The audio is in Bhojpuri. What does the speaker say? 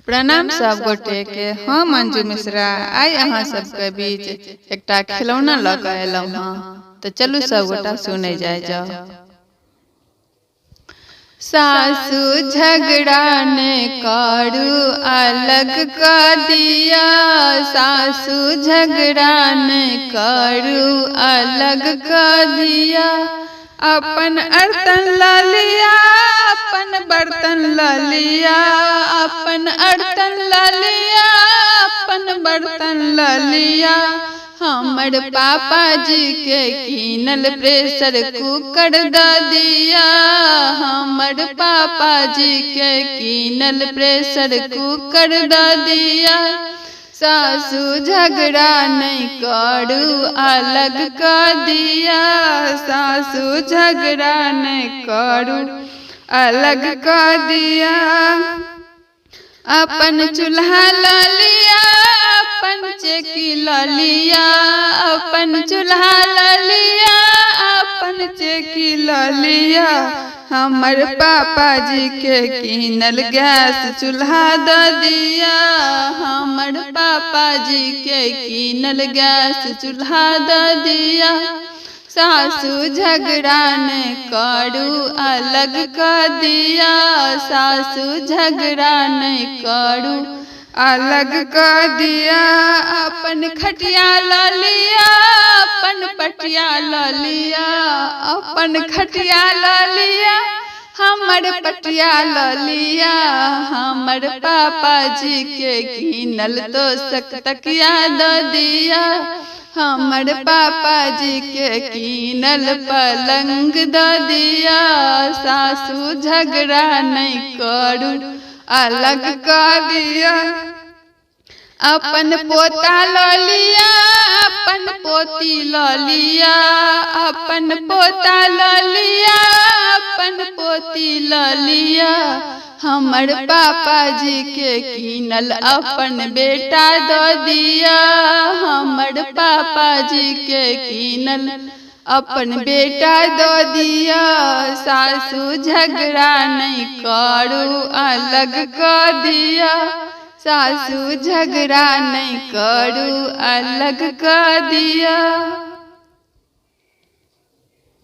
प्रणाम सब गोटे के। हम मंजू मिश्रा आई अहाँ सबके बीच एकटा खिलौना ल के एलहुं हां, तो चलू सब गोटा सुने जाए जाओ। सासू झगड़ा ने करू अलग कर दिया, सासू झगड़ा ने करू अलग कर दिया। अपन अर्तन ला लिया, अपन बर्तन ला लिया, अपन अर्तन ला लिया, अपन बर्तन ला लिया। हमर पापा जी के कीनल प्रेशर कुकर दा दिया, हमर पापा जी के कीनल प्रेशर कुकर दा दिया। सासू झगड़ा नहीं करू अलग कर दिया, सासू झगड़ा नहीं करू अलग कर दिया। अपन चूल्हा ला लिया, अपन चेकी ला लिया, अपन चूल्हा ला लिया, अपन चेकी ला लिया। हमर पापा जी के कीनल गैस चूल्हा द दिया, हमर पापा जी के कीनल गैस चूल्हा द दिया। सासू झगड़ा ने करू अलग कर दिया, सासू झगड़ा ने करू अलग कर दिया। अपन खटिया ला लिया, अपन पटिया ला लिया, अपन खटिया ला लिया, हमर पटिया ला लिया। हमर पापा जी के कीनल तोशक तकिया द दिया, हमर पापा जी के कीनल पलंग द दिया। सासू झगड़ा नहीं करू अलग कर दिया। अपन पोता ला लिया, अपन पोती ला लिया, अपन पोता ला लिया, अपन पोती ला लिया। हमर पापा जी के कीनल अपन बेटा द दिया, हमर पापा जी के कीनल अपन बेटा द दिया। सासू झगड़ा नहीं करू अलग कर दिया, सासू झगड़ा नहीं करू अलग कर दिया।